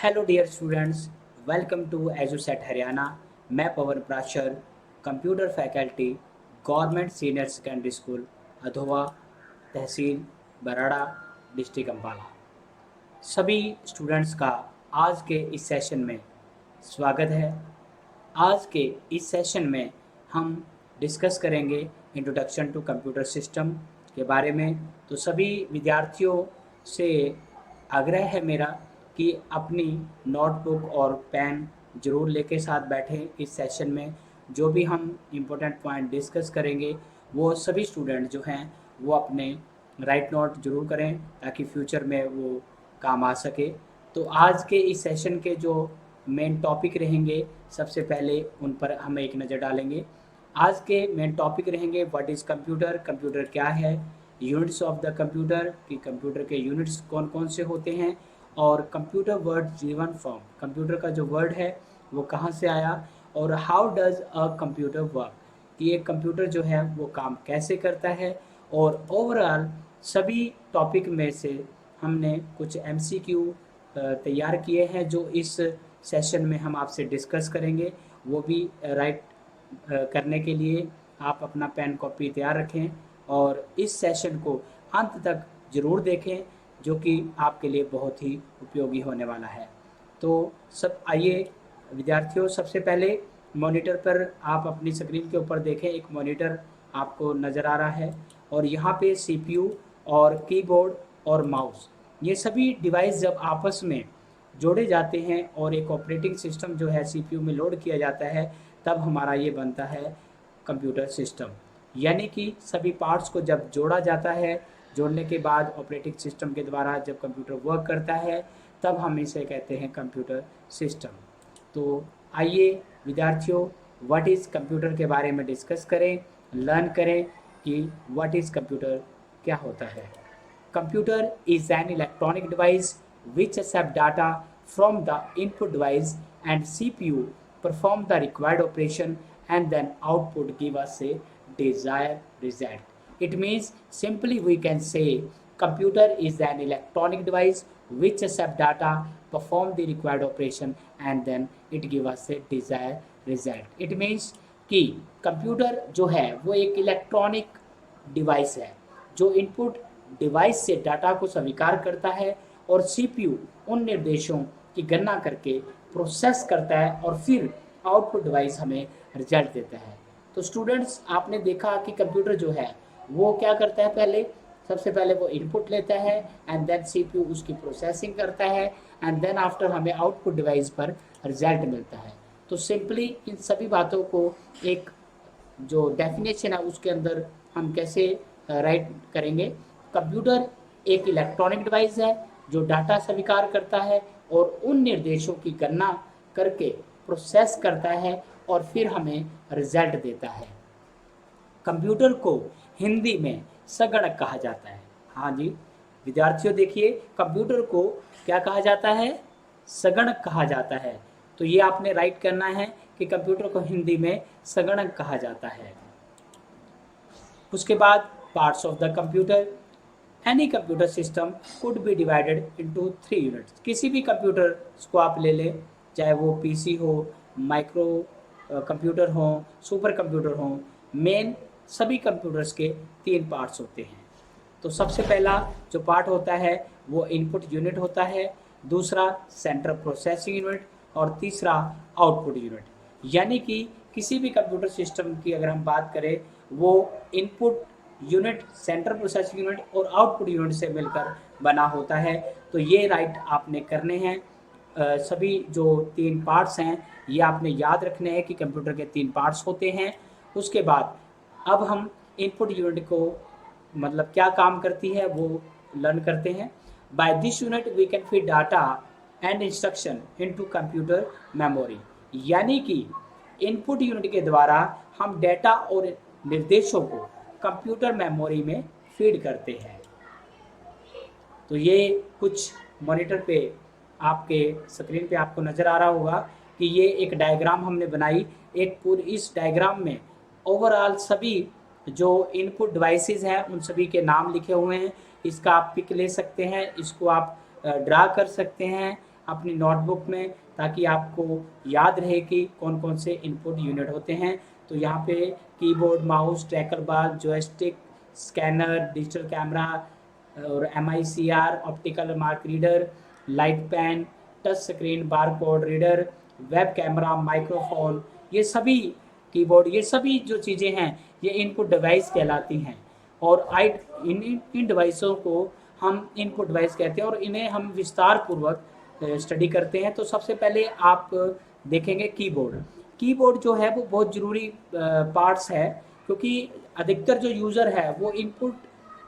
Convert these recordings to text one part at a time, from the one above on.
Hello dear students, welcome to Edusat Haryana. मैं Pawan Prashar, computer faculty, government senior secondary school Adhoya, tehsil Barara, district Ambala. सभी students का आज के इस सेशन में स्वागत है। आज के इस सेशन में हम डिस्कस करेंगे इंट्रोडक्शन टू कंप्यूटर सिस्टम के बारे में। तो सभी विद्यार्थियों से आग्रह है मेरा कि अपनी नोटबुक और पेन ज़रूर लेके साथ बैठें। इस सेशन में जो भी हम इम्पोर्टेंट पॉइंट डिस्कस करेंगे वो सभी स्टूडेंट जो हैं वो अपने राइट नोट जरूर करें ताकि फ्यूचर में वो काम आ सके। तो आज के इस सेशन के जो मेन टॉपिक रहेंगे, सबसे पहले उन पर हम एक नज़र डालेंगे। आज के मेन टॉपिक रहेंगे व्हाट इज़ कंप्यूटर, कंप्यूटर क्या है, यूनिट्स ऑफ द कंप्यूटर कि कंप्यूटर के यूनिट्स कौन कौन से होते हैं, और कंप्यूटर वर्ड जीवन फॉर्म, कंप्यूटर का जो वर्ड है वो कहाँ से आया, और how does a computer work कि एक कंप्यूटर जो है वो काम कैसे करता है। और ओवरऑल सभी टॉपिक में से हमने कुछ एमसीक्यू तैयार किए हैं जो इस सेशन में हम आपसे डिस्कस करेंगे। वो भी राइट करने के लिए आप अपना पेन कॉपी तैयार रखें और इस सेशन को अंत तक ज़रूर देखें, जो कि आपके लिए बहुत ही उपयोगी होने वाला है। तो सब आइए विद्यार्थियों, सबसे पहले मॉनिटर पर आप अपनी स्क्रीन के ऊपर देखें, एक मॉनिटर आपको नज़र आ रहा है और यहाँ पे सीपीयू और कीबोर्ड और माउस, ये सभी डिवाइस जब आपस में जोड़े जाते हैं और एक ऑपरेटिंग सिस्टम जो है सीपीयू में लोड किया जाता है, तब हमारा ये बनता है कंप्यूटर सिस्टम। यानी कि सभी पार्ट्स को जब जोड़ा जाता है, जोड़ने के बाद ऑपरेटिंग सिस्टम के द्वारा जब कंप्यूटर वर्क करता है, तब हम इसे कहते हैं कंप्यूटर सिस्टम। तो आइए विद्यार्थियों, व्हाट इज़ कंप्यूटर के बारे में डिस्कस करें, लर्न करें कि व्हाट इज़ कंप्यूटर क्या होता है। Computer is an electronic device which accepts data from the input device, and CPU perform the required operation and then output give us a desired result. It means simply we can say computer is an electronic device which accept data, perform the required operation and then it give us a desired result. It means कि computer जो है वो एक electronic device है जो input device से data को स्वीकार करता है और सीपीयू उन निर्देशों की गणना करके प्रोसेस करता है और फिर आउटपुट डिवाइस हमें रिजल्ट देता है। तो स्टूडेंट्स, आपने देखा कि कंप्यूटर जो है वो क्या करता है, पहले सबसे पहले वो इनपुट लेता है एंड देन सीपीयू उसकी प्रोसेसिंग करता है एंड देन आफ्टर हमें आउटपुट डिवाइस पर रिजल्ट मिलता है। तो सिंपली इन सभी बातों को एक जो डेफिनेशन है उसके अंदर हम कैसे राइट करेंगे। कंप्यूटर एक इलेक्ट्रॉनिक डिवाइस है जो डाटा स्वीकार करता है और उन निर्देशों की गणना करके प्रोसेस करता है और फिर हमें रिजल्ट देता है। कंप्यूटर को हिंदी में संगणक कहा जाता है। हाँ जी विद्यार्थियों, देखिए कंप्यूटर को क्या कहा जाता है, संगणक कहा जाता है। तो ये आपने राइट करना है कि कंप्यूटर को हिंदी में संगणक कहा जाता है। उसके बाद parts of the computer, any computer system could be divided into 3 units. किसी भी कंप्यूटर को आप ले लें, चाहे वो पीसी हो, माइक्रो कंप्यूटर हो, सुपर कंप्यूटर हो, मेन सभी कंप्यूटर्स के 3 पार्ट्स होते हैं। तो सबसे पहला जो पार्ट होता है वो इनपुट यूनिट होता है, दूसरा सेंट्रल प्रोसेसिंग यूनिट और तीसरा आउटपुट यूनिट। यानी कि किसी भी कंप्यूटर सिस्टम की अगर हम बात करें, वो input unit, central processing unit और आउटपुट यूनिट से मिलकर बना होता है। तो ये राइट आपने करने हैं। सभी जो 3 पार्ट्स हैं ये आपने याद रखने हैं कि कंप्यूटर के 3 पार्ट्स होते हैं। उसके बाद अब हम इनपुट यूनिट को मतलब क्या काम करती है वो लर्न करते हैं। By this unit we can feed data and instruction into computer memory. यानी कि इनपुट यूनिट के द्वारा हम डेटा और निर्देशों को कंप्यूटर मेमोरी में फीड करते हैं। तो ये कुछ मॉनिटर पे आपके स्क्रीन पे आपको नज़र आ रहा होगा कि ये एक डायग्राम हमने बनाई। एक पूरी इस डायग्राम में ओवरऑल सभी जो इनपुट डिवाइसेस हैं उन सभी के नाम लिखे हुए हैं। इसका आप पिक ले सकते हैं, इसको आप ड्रा कर सकते हैं अपनी नोटबुक में, ताकि आपको याद रहे कि कौन कौन से इनपुट यूनिट होते हैं। तो यहाँ पे keyboard, mouse, tracker bar, joystick, scanner, digital camera और MICR, optical mark reader, light pen, touch screen, barcode reader, web camera, microphone, ये सभी कीबोर्ड, ये सभी जो चीज़ें हैं ये इनपुट डिवाइस कहलाती हैं। और आई इन इन डिवाइसों को हम इनपुट डिवाइस कहते हैं और इन्हें हम विस्तार पूर्वक स्टडी करते हैं। तो सबसे पहले आप देखेंगे कीबोर्ड। कीबोर्ड जो है वो बहुत ज़रूरी पार्ट्स है, क्योंकि अधिकतर जो यूज़र है वो इनपुट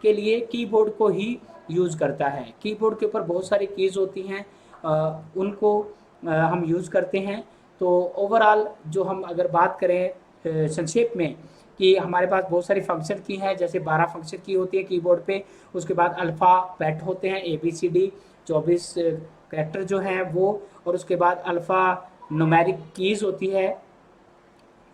के लिए कीबोर्ड को ही यूज़ करता है। कीबोर्ड के ऊपर बहुत सारी कीज़ होती हैं, उनको हम यूज़ करते हैं। तो ओवरऑल जो हम अगर बात करें संक्षेप में, कि हमारे पास बहुत सारी फंक्शन की हैं, जैसे 12 फंक्शन की होती है कीबोर्ड पे। उसके बाद अल्फ़ाबेट होते हैं ABCD, 24 कैरेक्टर जो हैं वो। और उसके बाद अल्फ़ा न्यूमेरिक कीज़ होती है।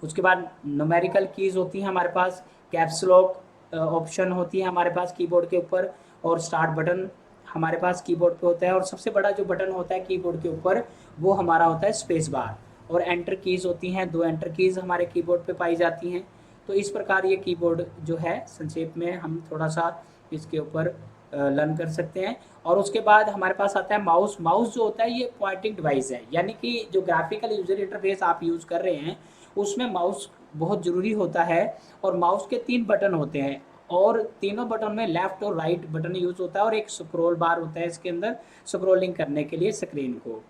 उसके बाद न्यूमेरिकल कीज़ होती हैं हमारे पास, कैप्स लॉक ऑप्शन होती है हमारे पास कीबोर्ड के ऊपर, और स्टार्ट बटन हमारे पास कीबोर्ड पे होता है। और सबसे बड़ा जो बटन होता है कीबोर्ड के ऊपर वो हमारा होता है स्पेस बार। और एंटर कीज़ होती हैं, 2 एंटर कीज़ हमारे कीबोर्ड पे पाई जाती हैं। तो इस प्रकार ये कीबोर्ड जो है संक्षेप में हम थोड़ा सा इसके ऊपर लर्न कर सकते हैं। और उसके बाद हमारे पास आता है माउस। माउस जो होता है ये पॉइंटिंग डिवाइस है, यानी कि जो ग्राफिकल यूजर इंटरफेस आप यूज़ कर रहे हैं उसमें माउस बहुत ज़रूरी होता है। और माउस के 3 बटन होते हैं, और तीनों बटन में लेफ्ट और राइट बटन यूज़ होता है, और एक स्क्रॉल बार होता है इसके अंदर स्क्रॉलिंग करने के लिए स्क्रीन को।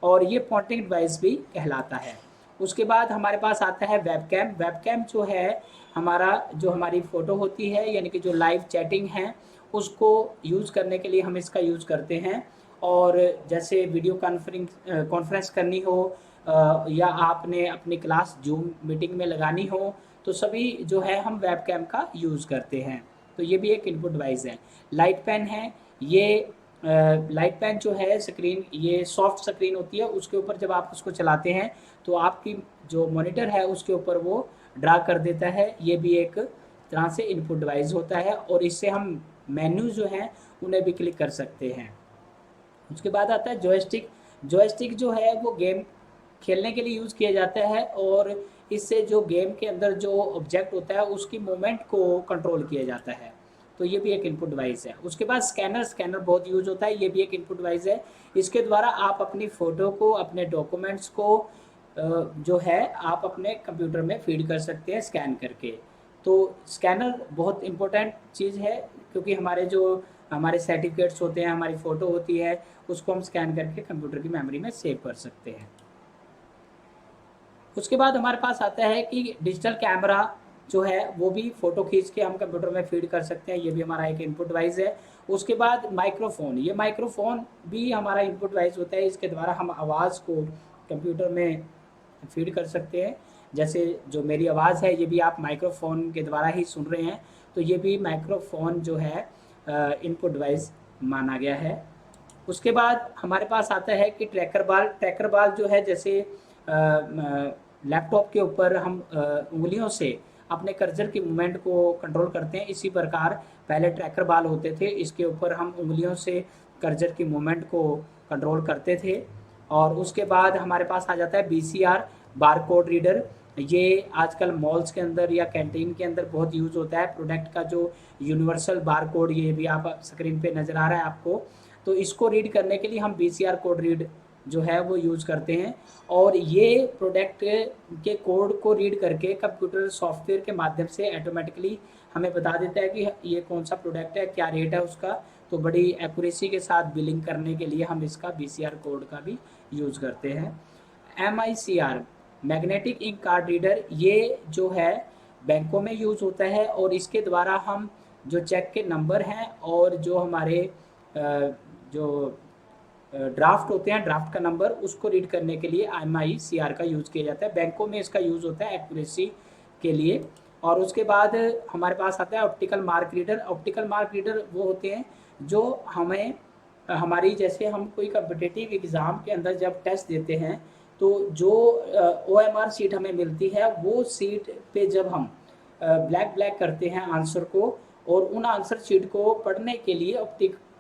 और ये पॉइंटिंग डिवाइस भी कहलाता है। उसके बाद हमारे पास आता है वेबकैम। वेबकैम जो है हमारा, जो हमारी फ़ोटो होती है, यानी कि जो लाइव चैटिंग है उसको यूज़ करने के लिए हम इसका यूज़ करते हैं। और जैसे वीडियो कॉन्फ्रेंस करनी हो, या आपने अपनी क्लास जूम मीटिंग में लगानी हो, तो सभी जो है हम वेबकैम का यूज़ करते हैं। तो ये भी एक इनपुट डिवाइस है। लाइट पेन है ये। लाइट पेन जो है स्क्रीन, ये सॉफ्ट स्क्रीन होती है, उसके ऊपर जब आप उसको चलाते हैं तो आपकी जो मॉनिटर है उसके ऊपर वो ड्रा कर देता है। ये भी एक तरह से इनपुट डिवाइस होता है, और इससे हम मेन्यू जो हैं उन्हें भी क्लिक कर सकते हैं। उसके बाद आता है जॉयस्टिक। जॉयस्टिक जो है वो गेम खेलने के लिए यूज़ किया जाता है, और इससे जो गेम के अंदर जो ऑब्जेक्ट होता है उसकी मूवमेंट को कंट्रोल किया जाता है। तो ये भी एक इनपुट डिवाइस है। उसके बाद स्कैनर। स्कैनर बहुत यूज होता है, ये भी एक इनपुट डिवाइस है। इसके द्वारा आप अपनी फ़ोटो को, अपने डॉक्यूमेंट्स को जो है आप अपने कंप्यूटर में फीड कर सकते हैं स्कैन करके। तो स्कैनर बहुत इम्पोर्टेंट चीज़ है, क्योंकि हमारे सर्टिफिकेट्स होते हैं, हमारी फ़ोटो होती है, उसको हम स्कैन करके कंप्यूटर की मेमोरी में सेव कर सकते हैं। उसके बाद हमारे पास आता है कि डिजिटल कैमरा जो है वो भी फ़ोटो खींच के हम कंप्यूटर में फीड कर सकते हैं, ये भी हमारा एक इनपुट डिवाइस है। उसके बाद माइक्रोफ़ोन। ये माइक्रोफ़ोन भी हमारा इनपुट डिवाइस होता है, इसके द्वारा हम आवाज़ को कंप्यूटर में फीड कर सकते हैं। जैसे जो मेरी आवाज़ है ये भी आप माइक्रोफ़ोन के द्वारा ही सुन रहे हैं, तो ये भी माइक्रोफ़ोन जो है इनपुट डिवाइस माना गया है। उसके बाद हमारे पास आता है कि ट्रैकर बॉल। ट्रैकर बॉल जो है, जैसे लैपटॉप के ऊपर हम उंगलियों से अपने कर्सर की मूवमेंट को कंट्रोल करते हैं, इसी प्रकार पहले ट्रैकर बॉल होते थे, इसके ऊपर हम उंगलियों से कर्सर की मूवमेंट को कंट्रोल करते थे। और उसके बाद हमारे पास आ जाता है BCR, बारकोड रीडर। ये आजकल मॉल्स के अंदर या कैंटीन के अंदर बहुत यूज़ होता है। प्रोडक्ट का जो यूनिवर्सल बारकोड, ये भी आप स्क्रीन पे नज़र आ रहा है आपको, तो इसको रीड करने के लिए हम BCR कोड रीड जो है वो यूज़ करते हैं। और ये प्रोडक्ट के कोड को रीड करके कंप्यूटर सॉफ्टवेयर के माध्यम से ऑटोमेटिकली हमें बता देता है कि ये कौन सा प्रोडक्ट है, क्या रेट है उसका। तो बड़ी एक्यूरेसी के साथ बिलिंग करने के लिए हम इसका BCR कोड का भी यूज़ करते हैं। MICR, magnetic ink card reader, ये जो है बैंकों में यूज़ होता है, और इसके द्वारा हम जो चेक के नंबर हैं और जो हमारे जो ड्राफ्ट होते हैं, ड्राफ्ट का नंबर, उसको रीड करने के लिए MICR का यूज़ किया जाता है। बैंकों में इसका यूज़ होता है एक्यूरेसी के लिए। और उसके बाद हमारे पास आता है optical mark reader. Optical mark reader वो होते हैं जो हमें हमारी, जैसे हम कोई कॉम्पिटिटिव एग्ज़ाम के अंदर जब टेस्ट देते हैं तो जो OMR सीट हमें मिलती है, वो सीट पे जब हम ब्लैक करते हैं आंसर को, और उन आंसर शीट को पढ़ने के लिए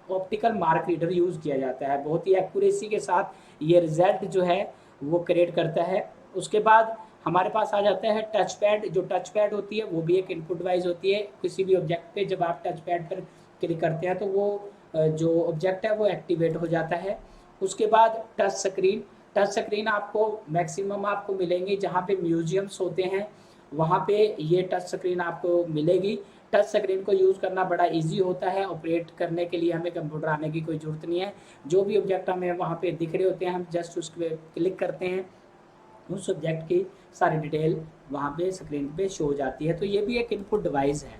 ऑप्टिकल मार्क रीडर यूज़ किया जाता है। बहुत ही एक्यूरेसी के साथ ये रिजल्ट जो है वो क्रिएट करता है। उसके बाद हमारे पास आ जाता है टच पैड। जो टच पैड होती है वो भी एक इनपुट डिवाइस होती है। किसी भी ऑब्जेक्ट पे जब आप टच पैड पर क्लिक करते हैं तो वो जो ऑब्जेक्ट है वो एक्टिवेट हो जाता है। उसके बाद टच स्क्रीन। टच स्क्रीन आपको मैक्सिमम आपको मिलेंगे जहाँ पे म्यूजियम्स होते हैं, वहाँ पे ये टच स्क्रीन आपको मिलेगी। टच स्क्रीन को यूज़ करना बड़ा इजी होता है। ऑपरेट करने के लिए हमें कंप्यूटर आने की कोई ज़रूरत नहीं है। जो भी ऑब्जेक्ट हमें वहाँ पे दिख रहे होते हैं हम जस्ट उस पर क्लिक करते हैं, उस सब्जेक्ट की सारी डिटेल वहाँ पे स्क्रीन पे शो हो जाती है। तो ये भी एक इनपुट डिवाइस है।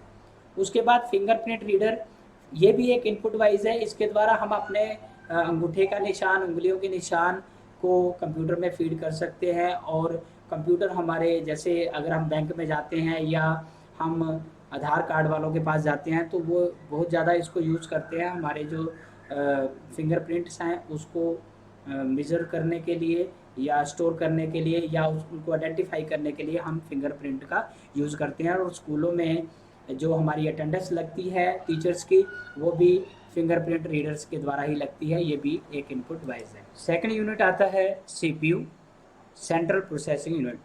उसके बाद फिंगरप्रिंट रीडर, ये भी एक इनपुट डिवाइस है। इसके द्वारा हम अपने अंगूठे का निशान, उंगलियों के निशान को कंप्यूटर में फीड कर सकते हैं। और कंप्यूटर हमारे, जैसे अगर हम बैंक में जाते हैं या हम आधार कार्ड वालों के पास जाते हैं तो वो बहुत ज़्यादा इसको यूज़ करते हैं हमारे जो फिंगरप्रिंट्स हैं उसको मेज़र करने के लिए या स्टोर करने के लिए या उनको आइडेंटिफाई करने के लिए हम फिंगरप्रिंट का यूज़ करते हैं। और स्कूलों में जो हमारी अटेंडेंस लगती है टीचर्स की, वो भी फिंगरप्रिंट रीडर्स के द्वारा ही लगती है। ये भी एक इनपुट डिवाइस है। सेकंड यूनिट आता है सीपीयू, सेंट्रल प्रोसेसिंग यूनिट।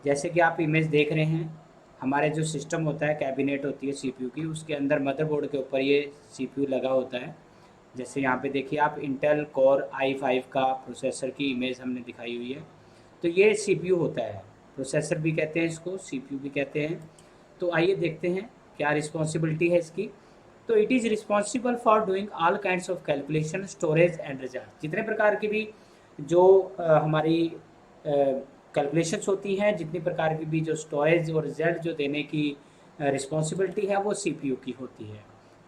जैसे कि आप इमेज देख रहे हैं, हमारे जो सिस्टम होता है, कैबिनेट होती है सीपीयू की, उसके अंदर मदरबोर्ड के ऊपर ये सीपीयू लगा होता है। जैसे यहाँ पे देखिए आप, इंटेल कोर i5 का प्रोसेसर की इमेज हमने दिखाई हुई है। तो ये सीपीयू होता है, प्रोसेसर भी कहते हैं इसको, सीपीयू भी कहते हैं। तो आइए देखते हैं क्या रिस्पॉन्सिबिलिटी है इसकी। तो it is responsible for doing all kinds of calculation, storage and result. जितने प्रकार की भी जो हमारी कैलकुलेशंस होती हैं, जितनी प्रकार की भी जो स्टोरेज और रिजल्ट जो देने की रिस्पॉन्सिबिलिटी है वो सीपीयू की होती है।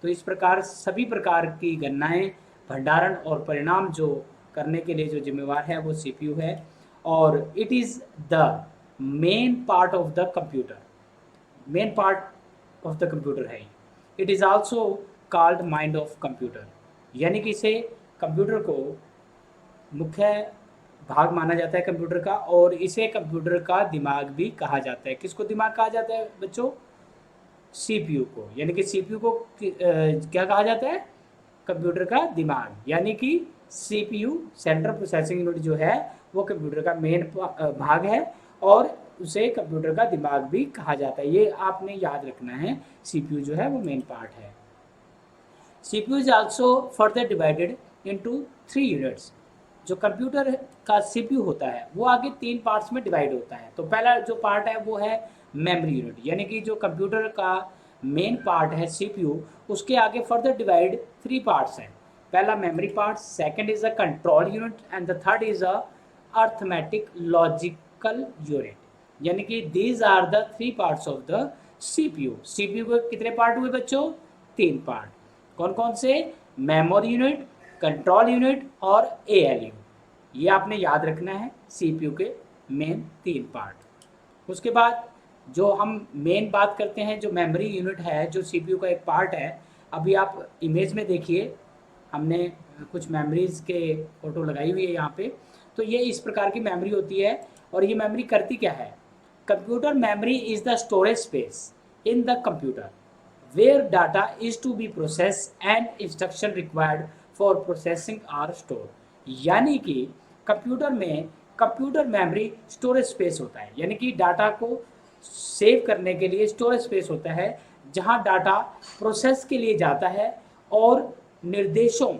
तो इस प्रकार सभी प्रकार की गणनाएं, भंडारण और परिणाम जो करने के लिए जो जिम्मेवार है वो सीपीयू है। और it is the main part of the computer, main part of the computer है। It is also called mind of computer, यानी कि इसे कंप्यूटर को मुख्य भाग माना जाता है कंप्यूटर का, और इसे कंप्यूटर का दिमाग भी कहा जाता है। किसको दिमाग कहा जाता है बच्चों? सीपीयू को। यानी कि सीपीयू को क्या कहा जाता है? कंप्यूटर का दिमाग। यानी कि सीपीयू, सेंट्रल प्रोसेसिंग यूनिट जो है वो कंप्यूटर का मेन भाग है और उसे कंप्यूटर का दिमाग भी कहा जाता है। ये आपने याद रखना है, सीपीयू जो है वो मेन पार्ट है। CPU is also further divided into 3 units. जो कंप्यूटर का सीपीयू होता है वो आगे 3 पार्ट्स में डिवाइड होता है। तो पहला जो पार्ट है वो है मेमोरी यूनिट, यानी कि जो कंप्यूटर का मेन पार्ट है सीपीयू, उसके आगे फर्दर डिवाइड 3 पार्ट्स हैं। पहला memory part, second is a control unit and the third is a arithmetic logical unit. यानी कि these are the 3 parts of the CPU. CPU के कितने पार्ट हुए बच्चों? 3 पार्ट। कौन कौन से? मेमोरी यूनिट, कंट्रोल यूनिट और एएलयू। ये आपने याद रखना है, सीपीयू के मेन 3 पार्ट। उसके बाद जो हम मेन बात करते हैं, जो मेमोरी यूनिट है जो सीपीयू का एक पार्ट है, अभी आप इमेज में देखिए, हमने कुछ मेमोरीज के फोटो लगाई हुई है यहाँ पे। तो ये इस प्रकार की मेमोरी होती है। और ये मेमोरी करती क्या है? Computer memory is the storage space in the computer where data is to be processed and instruction required for processing are stored। यानी कि कंप्यूटर में कंप्यूटर मेमोरी स्टोरेज स्पेस होता है, यानी कि डाटा को सेव करने के लिए स्टोरेज स्पेस होता है जहां डाटा प्रोसेस के लिए जाता है और निर्देशों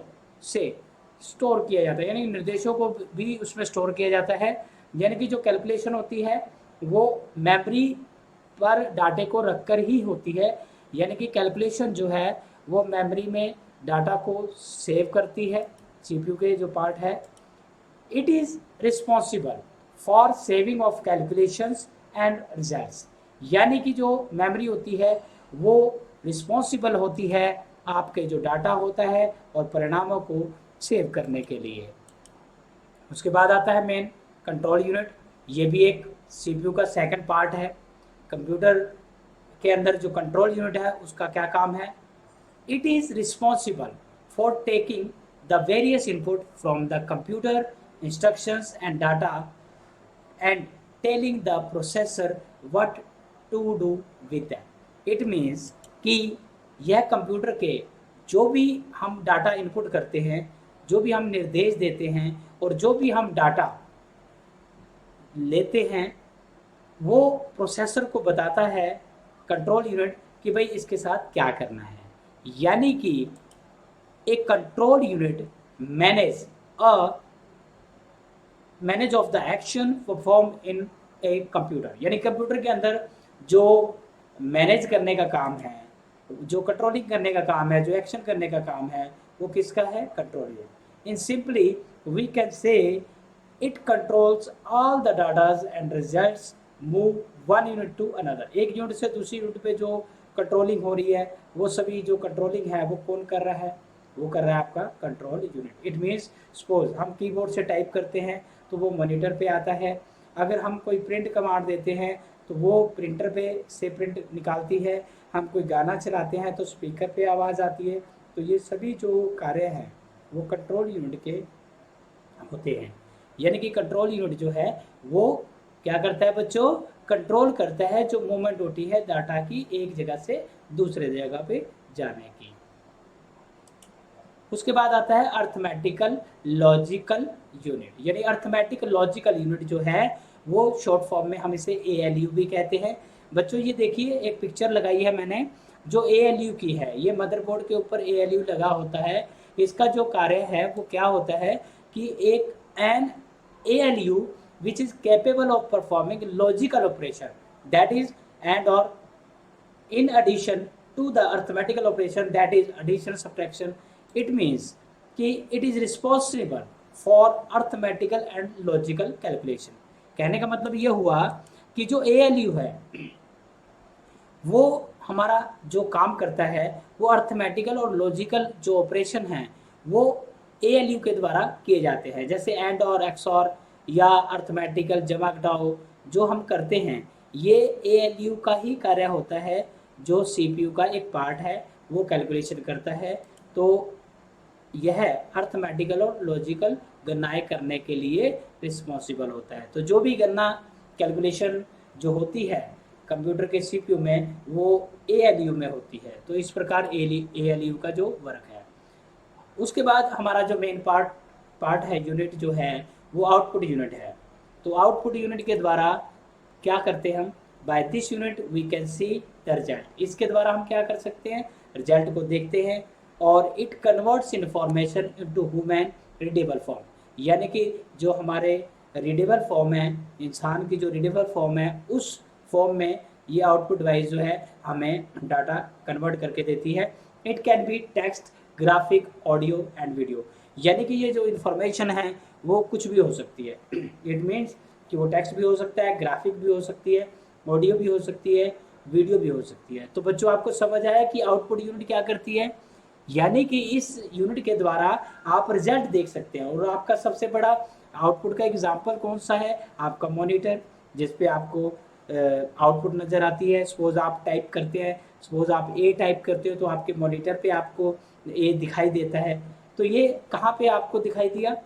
से स्टोर किया जाता है, यानी निर्देशों को भी उसमें स्टोर किया जाता है। यानी कि जो कैलकुलेशन होती है वो मेमोरी पर डाटे को रखकर ही होती है। यानी कि कैलकुलेशन जो है वो मेमोरी में डाटा को सेव करती है, सीपीयू के जो पार्ट है। It is responsible for saving of calculations and results. यानी कि जो मेमोरी होती है वो रिस्पॉन्सिबल होती है आपके जो डाटा होता है और परिणामों को सेव करने के लिए। उसके बाद आता है मेन कंट्रोल यूनिट। ये भी एक सीपीयू का सेकंड पार्ट है। कंप्यूटर के अंदर जो कंट्रोल यूनिट है उसका क्या काम है? It is responsible for taking the various input from the computer instructions and data and telling the processor what to do with that. It means कि यह कंप्यूटर के जो भी हम डाटा इनपुट करते हैं, जो भी हम निर्देश देते हैं और जो भी हम डाटा लेते हैं, वो प्रोसेसर को बताता है कंट्रोल यूनिट कि भाई इसके साथ क्या करना है। यानी कि एक control unit manage a manage of the action perform in a computer, यानी कंप्यूटर के अंदर जो मैनेज करने का काम है, जो कंट्रोलिंग करने का काम है, जो एक्शन करने का काम है, वो किसका है? Control unit. In simply we can say it controls all the datas and results move one unit to another. एक यूनिट से दूसरी यूनिट पे जो कंट्रोलिंग हो रही है, वो सभी जो कंट्रोलिंग है वो कौन कर रहा है? वो कर रहा है आपका control unit. It means suppose हम कीबोर्ड से टाइप करते हैं तो वो मॉनिटर पे आता है। अगर हम कोई प्रिंट कमांड देते हैं तो वो प्रिंटर पे से प्रिंट निकालती है। हम कोई गाना चलाते हैं तो स्पीकर पे आवाज़ आती है। तो ये सभी जो कार्य हैं वो कंट्रोल यूनिट के होते हैं। यानी कि कंट्रोल यूनिट जो है वो क्या करता है बच्चों? कंट्रोल करता है जो मूवमेंट होती है डाटा की एक जगह से दूसरे जगह पे जाने की। उसके बाद आता है अर्थमेटिकल लॉजिकल यूनिट। यानी अर्थमेटिक लॉजिकल यूनिट जो है वो शॉर्ट फॉर्म में हम इसे ALU भी कहते हैं। बच्चों ये देखिए एक पिक्चर लगाई है मैंने जो ALU की है। ये मदरबोर्ड के ऊपर ALU लगा होता है। इसका जो कार्य है वो क्या होता है कि एक N ALU which is capable of performing logical operation, that is and or in addition to the arithmetical operation, that is addition subtraction. It means कि it is responsible for arithmetical and logical calculation। कहने का मतलब ये हुआ कि जो ALU है वो हमारा जो काम करता है वो अर्थमेटिकल और लॉजिकल जो ऑपरेशन हैं वो ALU के द्वारा किए जाते हैं। जैसे एंड और एक्स और या अर्थमेटिकल जमा घटाओ जो हम करते हैं ये ALU का ही कार्य होता है, जो CPU का एक पार्ट है वो कैलकुलेशन करता है। तो यह अर्थमेटिकल और लॉजिकल गणनाएं करने के लिए रिस्पॉन्सिबल होता है। तो जो भी गणना कैलकुलेशन जो होती है कंप्यूटर के CPU में वो ALU में होती है। तो इस प्रकार ALU का जो वर्क है। उसके बाद हमारा जो मेन पार्ट है यूनिट जो है वो आउटपुट यूनिट है। तो आउटपुट यूनिट के द्वारा क्या करते हैं हम? By this unit we can see the result. इसके द्वारा हम क्या कर सकते हैं? रिजल्ट को देखते हैं और it converts information into human readable form. यानी कि जो हमारे रीडेबल फॉर्म है, इंसान की जो रीडेबल फॉर्म है उस फॉर्म में ये आउटपुट वाइज जो है हमें डाटा कन्वर्ट करके देती है। It can be text, graphic, audio and video. यानी कि ये जो इन्फॉर्मेशन है वो कुछ भी हो सकती है। इट मीन्स कि वो टेक्स्ट भी हो सकता है, ग्राफिक भी हो सकती है, ऑडियो भी हो सकती है, वीडियो भी हो सकती है। तो बच्चों आपको समझ आया कि आउटपुट यूनिट क्या करती है? यानी कि इस यूनिट के द्वारा आप रिजल्ट देख सकते हैं। और आपका सबसे बड़ा आउटपुट का एग्जाम्पल कौन सा है? आपका मॉनिटर, जिसपे आपको आउटपुट नज़र आती है। सपोज आप टाइप करते हैं, सपोज आप A टाइप करते हो तो आपके मॉनिटर पे आपको A दिखाई देता है। तो ये कहाँ पे आपको दिखाई दिया?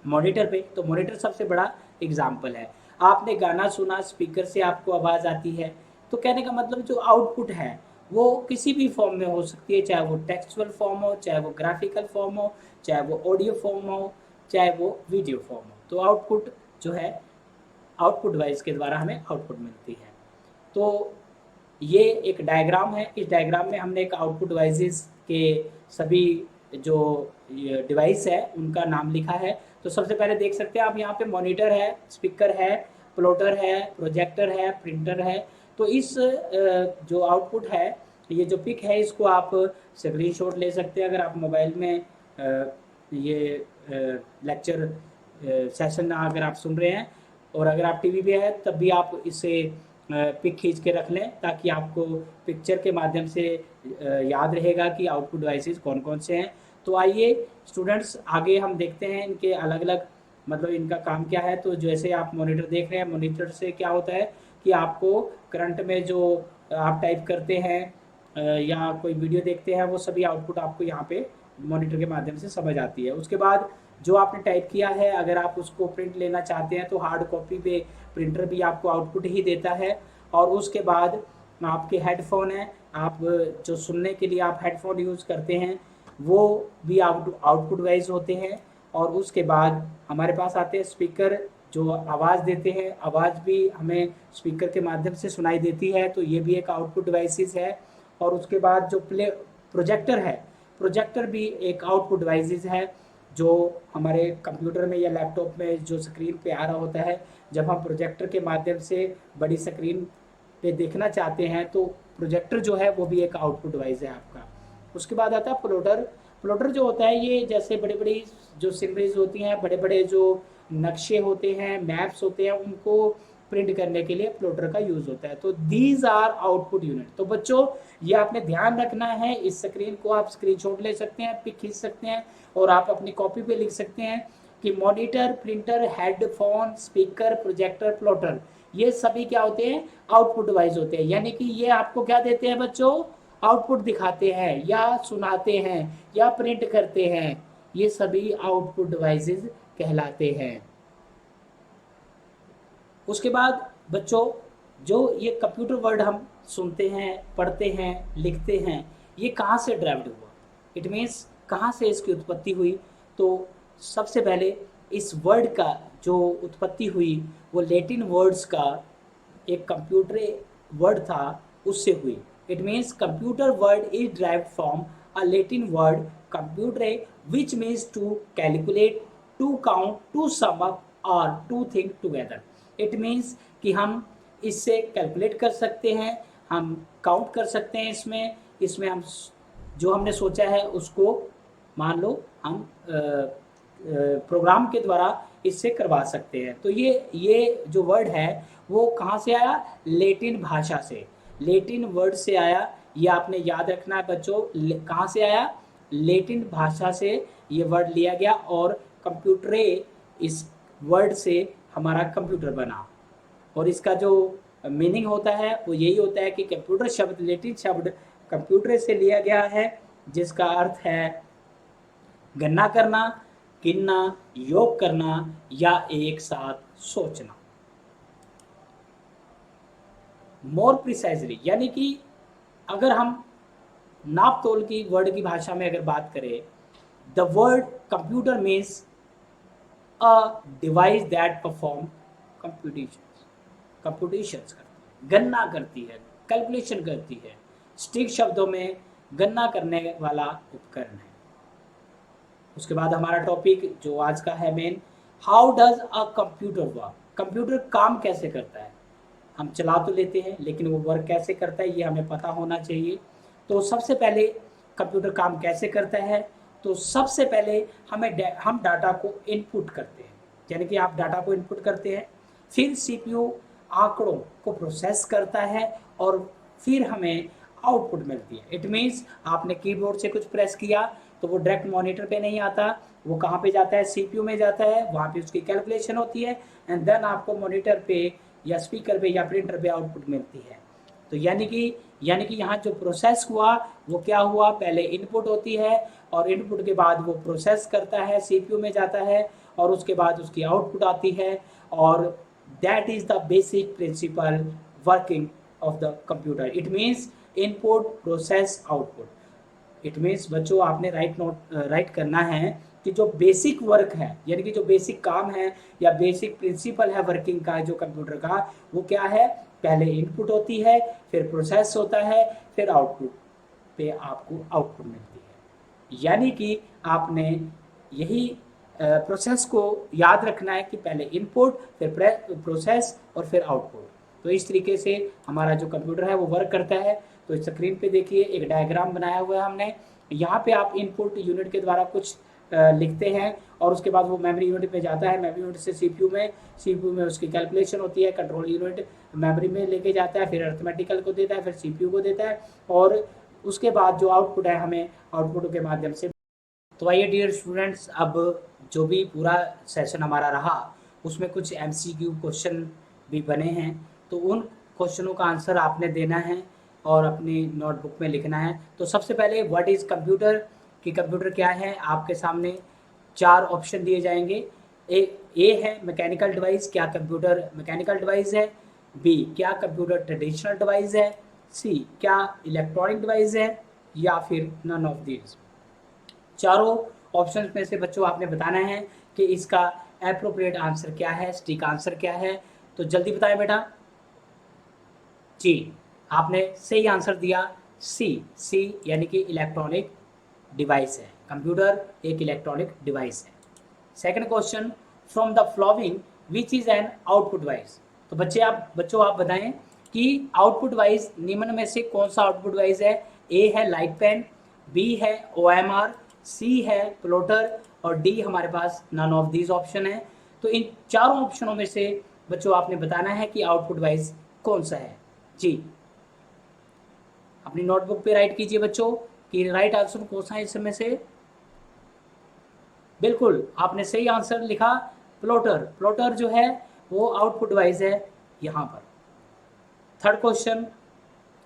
मॉनिटर पे। तो मॉनिटर सबसे बड़ा एग्जाम्पल है। आपने गाना सुना, स्पीकर से आपको आवाज़ आती है। तो कहने का मतलब जो आउटपुट है वो किसी भी फॉर्म में हो सकती है, चाहे वो टेक्सचुअल फॉर्म हो, चाहे वो ग्राफिकल फॉर्म हो, चाहे वो ऑडियो फॉर्म हो, चाहे वो वीडियो फॉर्म हो। तो आउटपुट जो है आउटपुट वाइज के द्वारा हमें आउटपुट मिलती है। तो ये एक डायग्राम है। इस डायग्राम में हमने एक आउटपुट वाइजेस के सभी जो डिवाइस है उनका नाम लिखा है। तो सबसे पहले देख सकते हैं आप यहाँ पे मॉनिटर है, स्पीकर है, प्लॉटर है, प्रोजेक्टर है, प्रिंटर है। तो इस जो आउटपुट है, ये जो पिक है, इसको आप स्क्रीनशॉट ले सकते हैं। अगर आप मोबाइल में ये लेक्चर सेशन अगर आप सुन रहे हैं और अगर आप टीवी पे है तब भी आप इसे पिक खींच के रख लें, ताकि आपको पिक्चर के माध्यम से याद रहेगा कि आउटपुट डिवाइसेस कौन कौन से हैं। तो आइए स्टूडेंट्स आगे हम देखते हैं इनके अलग अलग मतलब इनका काम क्या है। तो जैसे आप मॉनिटर देख रहे हैं, मॉनिटर से क्या होता है कि आपको करंट में जो आप टाइप करते हैं या कोई वीडियो देखते हैं वो सभी आउटपुट आपको यहाँ पे मॉनिटर के माध्यम से समझ आती है। उसके बाद जो आपने टाइप किया है अगर आप उसको प्रिंट लेना चाहते हैं तो हार्ड कॉपी पे प्रिंटर भी आपको आउटपुट ही देता है। और उसके बाद आपके हेडफोन है, आप जो सुनने के लिए आप हेडफोन यूज़ करते हैं वो भी आउटपुट वाइज होते हैं। और उसके बाद हमारे पास आते हैं स्पीकर, जो आवाज़ देते हैं, आवाज़ भी हमें स्पीकर के माध्यम से सुनाई देती है, तो ये भी एक आउटपुट डिवाइसेस है। और उसके बाद जो प्रोजेक्टर है, प्रोजेक्टर भी एक आउटपुट डिवाइसेस है, जो हमारे कंप्यूटर में या लैपटॉप में जो स्क्रीन पे आ रहा होता है, जब हम प्रोजेक्टर के माध्यम से बड़ी स्क्रीन पे देखना चाहते हैं तो प्रोजेक्टर जो है वो भी एक आउटपुट डिवाइस है आपका। उसके बाद आता है प्लॉटर। प्लॉटर जो होता है ये जैसे बड़ी बड़ी जो सीनरीज होती हैं, बड़े बड़े जो नक्शे होते हैं, मैप्स होते हैं, उनको प्रिंट करने के लिए प्लॉटर का यूज होता है। तो दीज आर आउटपुट यूनिट। तो बच्चों ये आपने ध्यान रखना है, इस स्क्रीन को आप स्क्रीनशॉट ले सकते हैं, पिक खींच सकते हैं और आप अपनी कॉपी पे लिख सकते हैं कि monitor, printer, headphone, speaker, projector, plotter, ये सभी क्या होते हैं, आउटपुट डिवाइस होते हैं। यानी कि ये आपको क्या देते हैं बच्चों, आउटपुट दिखाते हैं या सुनाते हैं या प्रिंट करते हैं, ये सभी आउटपुट डिवाइसेस कहलाते हैं। उसके बाद बच्चों जो ये कंप्यूटर वर्ड हम सुनते हैं, पढ़ते हैं, लिखते हैं, ये कहाँ से ड्राइव्ड हुआ, इट मीन्स कहाँ से इसकी उत्पत्ति हुई। तो सबसे पहले इस वर्ड का जो उत्पत्ति हुई वो लैटिन वर्ड्स का एक कंप्यूटर वर्ड था उससे हुई। It means computer word is derived from a Latin word computer which means to calculate, to count, to sum up और to think together. It means कि हम इससे कैलकुलेट कर सकते हैं, हम काउंट कर सकते हैं, इसमें इसमें हम जो हमने सोचा है उसको मान लो हम प्रोग्राम के द्वारा इससे करवा सकते हैं। तो ये जो वर्ड है वो कहाँ से आया, लैटिन भाषा से, लैटिन वर्ड से आया। ये आपने याद रखना है बच्चों, कहाँ से आया, लैटिन भाषा से ये वर्ड लिया गया और कंप्यूटरे इस वर्ड से हमारा कंप्यूटर बना। और इसका जो मीनिंग होता है वो यही होता है कि कंप्यूटर शब्द लैटिन शब्द कंप्यूटर से लिया गया है, जिसका अर्थ है गणना करना, गिनना, योग करना या एक साथ सोचना। मोर प्रिसाइजली यानी कि अगर हम नाप तोल की वर्ड की भाषा में अगर बात करें, the word computer means a device that perform computations करती है, गणना करती है, कैलकुलेशन करती है। स्टिक शब्दों में गणना करने वाला उपकरण है। उसके बाद हमारा टॉपिक जो आज का है main, how does a computer work, computer काम कैसे करता है। हम चला तो लेते हैं लेकिन वो वर्क कैसे करता है ये हमें पता होना चाहिए। तो सबसे पहले कंप्यूटर काम कैसे करता है, तो सबसे पहले हम डाटा को इनपुट करते हैं, यानी कि आप डाटा को इनपुट करते हैं, फिर सीपीयू आंकड़ों को प्रोसेस करता है और फिर हमें आउटपुट मिलती है। इट मीन्स आपने कीबोर्ड से कुछ प्रेस किया तो वो डायरेक्ट मॉनिटर पे नहीं आता, वो कहाँ पे जाता है, सीपीयू में जाता है, वहाँ पे उसकी कैलकुलेशन होती है एंड देन आपको मॉनिटर पे या स्पीकर पे या प्रिंटर पे आउटपुट मिलती है। तो यानी कि यहाँ जो प्रोसेस हुआ वो क्या हुआ, पहले इनपुट होती है और इनपुट के बाद वो प्रोसेस करता है, सीपीयू में जाता है और उसके बाद उसकी आउटपुट आती है। और that is the basic principle working of the computer. It means input, process, output. It means बच्चों आपने राइट करना है कि जो बेसिक वर्क है, यानी कि जो बेसिक काम है या बेसिक प्रिंसिपल है वर्किंग का जो कंप्यूटर का, वो क्या है, पहले इनपुट होती है, फिर प्रोसेस होता है, फिर आउटपुट पे आपको आउटपुट मिलती है। यानी कि आपने यही प्रोसेस को याद रखना है कि पहले इनपुट, फिर प्रोसेस और फिर आउटपुट। तो इस तरीके से हमारा जो कंप्यूटर है वो वर्क करता है। तो स्क्रीन पे देखिए एक डायग्राम बनाया हुआ है हमने, यहाँ पे आप इनपुट यूनिट के द्वारा कुछ लिखते हैं और उसके बाद वो मेमोरी यूनिट पे जाता है, मेमोरी यूनिट से सीपीयू में उसकी कैलकुलेशन होती है, कंट्रोल यूनिट मेमोरी में लेके जाता है, फिर अर्थमेटिकल को देता है, फिर सीपीयू को देता है और उसके बाद जो आउटपुट है हमें आउटपुट के माध्यम से। तो आइए डियर स्टूडेंट्स, अब जो भी पूरा सेशन हमारा रहा उसमें कुछ एमसीक्यू क्वेश्चन भी बने हैं, तो उन क्वेश्चनों का आंसर आपने देना है और अपनी नोटबुक में लिखना है। तो सबसे पहले व्हाट इज़ कंप्यूटर, कि कंप्यूटर क्या है, आपके सामने 4 ऑप्शन दिए जाएंगे। ए है मैकेनिकल डिवाइस, क्या कंप्यूटर मैकेनिकल डिवाइस है। बी, क्या कंप्यूटर ट्रेडिशनल डिवाइस है। सी क्या इलेक्ट्रॉनिक डिवाइस है या फिर नन ऑफ दीज। चारों ऑप्शंस में से बच्चों आपने बताना है कि इसका एप्रोप्रिएट आंसर क्या है, सटीक आंसर क्या है। तो जल्दी बताएं बेटा। जी, आपने सही आंसर दिया सी। सी यानी कि इलेक्ट्रॉनिक डिवाइस है, कंप्यूटर एक इलेक्ट्रॉनिक डिवाइस है। Second question, from the following which is an output device. तो बच्चों आप बताएं कि आउटपुट डिवाइस निम्न में से कौन सा आउटपुट डिवाइस है। ए है लाइट पेन, बी है OMR, सी है प्लॉटर और डी हमारे पास नन ऑफ दीज ऑप्शन है। तो इन चारों ऑप्शनों में से बच्चों आपने बताना है कि आउटपुट डिवाइस कौन सा है। जी, अपनी नोटबुक पे राइट कीजिए बच्चों कि राइट आंसर कौन सा है इसमें से। बिल्कुल आपने सही आंसर लिखा, प्लॉटर। प्लॉटर जो है वो आउटपुट डिवाइस है यहाँ पर। Third question,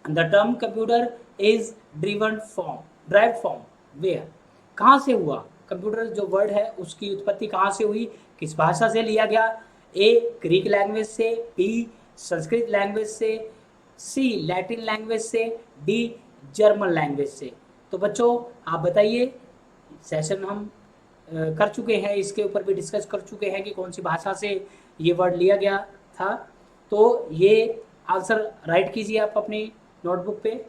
the term computer is drive from where. कहाँ से हुआ कंप्यूटर जो वर्ड है उसकी उत्पत्ति कहाँ से हुई, किस भाषा से लिया गया। ए ग्रीक लैंग्वेज से, बी संस्कृत लैंग्वेज से, सी लैटिन लैंग्वेज से, डी जर्मन लैंग्वेज से। तो बच्चों आप बताइए, सेशन हम कर चुके हैं, इसके ऊपर भी डिस्कस कर चुके हैं कि कौन सी भाषा से ये वर्ड लिया गया था। तो ये आंसर राइट कीजिए आप अपनी नोटबुक पे।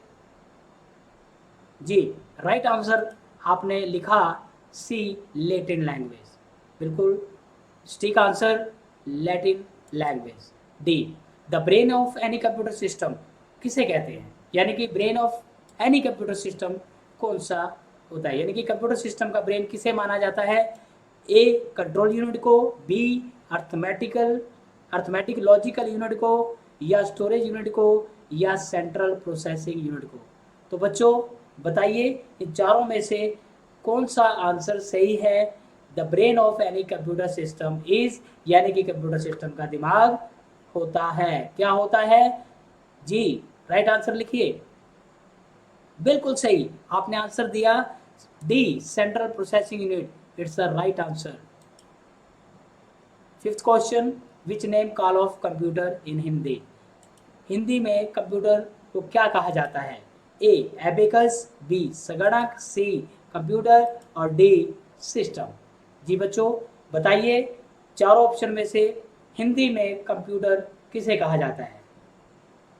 जी, राइट आंसर आपने लिखा सी लैटिन लैंग्वेज। बिल्कुल सटीक answer Latin language. D the brain of any computer system किसे कहते हैं, यानी कि brain of any computer system कौन सा होता है, यानी कि कंप्यूटर सिस्टम का ब्रेन किसे माना जाता है। ए कंट्रोल यूनिट को, बी अर्थमेटिक लॉजिकल यूनिट को, या स्टोरेज यूनिट को, या सेंट्रल प्रोसेसिंग यूनिट को। तो बच्चों बताइए इन चारों में से कौन सा आंसर सही है। The brain of any computer system is, यानी कि कंप्यूटर सिस्टम का दिमाग होता है, क्या होता है। जी, राइट आंसर लिखिए। बिल्कुल सही आपने आंसर दिया D central processing unit, it's the right answer. Fifth question, which name call of computer इन हिंदी। हिंदी में कंप्यूटर को क्या कहा जाता है। ए एबेकस, बी संगणक, सी कंप्यूटर और डी सिस्टम। जी बच्चों बताइए चारों ऑप्शन में से हिंदी में कंप्यूटर किसे कहा जाता है।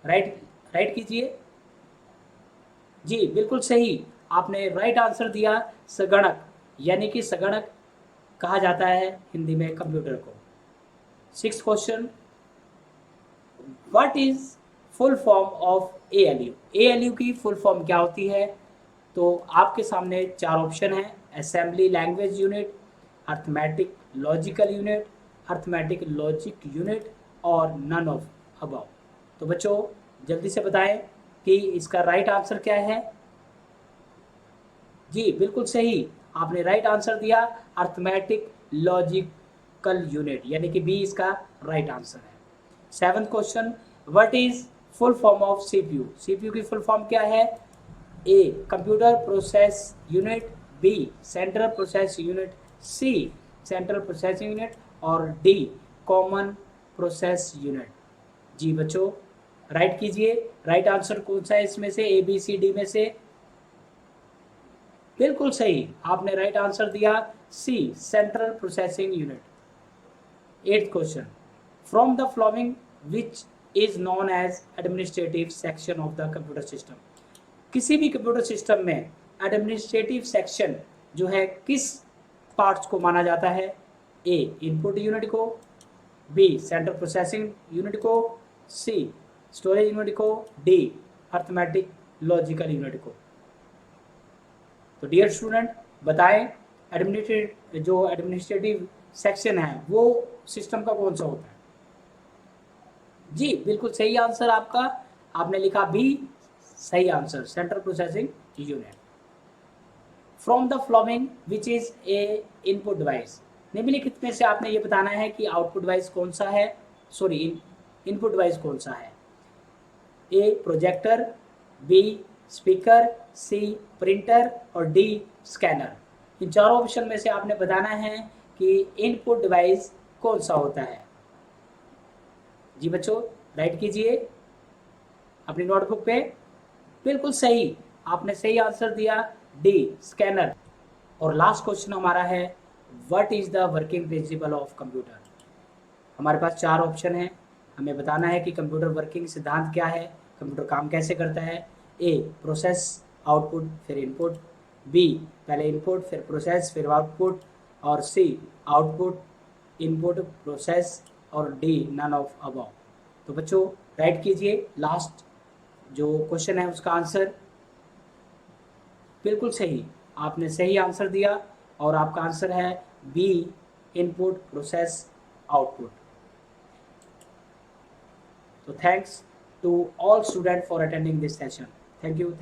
राइट राइट कीजिए। जी बिल्कुल सही आपने राइट आंसर दिया संगणक, यानी कि संगणक कहा जाता है हिंदी में कंप्यूटर को। Sixth question, what is full form of ALU। ALU की फुल फॉर्म क्या होती है। तो आपके सामने चार ऑप्शन है, assembly language unit, arithmetic logical unit, arithmetic logic unit और नन ऑफ अबव। तो बच्चों जल्दी से बताएं कि इसका राइट आंसर क्या है। जी बिल्कुल सही आपने राइट आंसर दिया अर्थमेटिक लॉजिकल यूनिट, यानी कि बी इसका राइट आंसर है। Seventh question, what is full form of CPU। CPU की फुल फॉर्म क्या है। A computer process unit, B central process unit, C central processing unit और D common process unit. जी बच्चों राइट कीजिए, right answer कौन सा है इसमें से, ABCD में से। बिल्कुल सही आपने राइट आंसर दिया C central processing unit. Eighth question, from the following which is known as administrative section of the computer system. किसी भी कंप्यूटर सिस्टम में एडमिनिस्ट्रेटिव सेक्शन जो है किस पार्ट्स को माना जाता है। ए इनपुट यूनिट को, बी सेंट्रल प्रोसेसिंग यूनिट को, सी स्टोरेज यूनिट को, डी अर्थमेटिक लॉजिकल यूनिट को। तो डियर स्टूडेंट बताएं जो एडमिनिस्ट्रेटिव सेक्शन है वो सिस्टम का कौन सा होता है। जी बिल्कुल सही आंसर आपका, आपने लिखा बी सही answer central processing unit. From the following which is a input device. निम्नलिखित में से आपने ये बताना है कि आउटपुट डिवाइस कौन सा है, सॉरी इनपुट डिवाइस कौन सा है। ए प्रोजेक्टर, बी स्पीकर, सी प्रिंटर और डी स्कैनर। इन चारों ऑप्शन में से आपने बताना है कि इनपुट डिवाइस कौन सा होता है। जी बच्चों राइट कीजिए अपनी नोटबुक पे। बिल्कुल सही, आपने सही आंसर दिया, डी स्कैनर। और लास्ट क्वेश्चन हमारा है, what is the working principle of computer. हमारे पास चार ऑप्शन है, हमें बताना है कि कंप्यूटर वर्किंग सिद्धांत क्या है, कंप्यूटर काम कैसे करता है। ए प्रोसेस, आउटपुट फिर इनपुट। बी पहले इनपुट फिर प्रोसेस फिर आउटपुट। और सी आउटपुट इनपुट प्रोसेस। और डी नन ऑफ अबव। तो बच्चों राइट कीजिए लास्ट जो क्वेश्चन है उसका आंसर। बिल्कुल सही, आपने सही आंसर दिया और आपका आंसर है B input process output. So thanks to all students for attending this session. Thank you.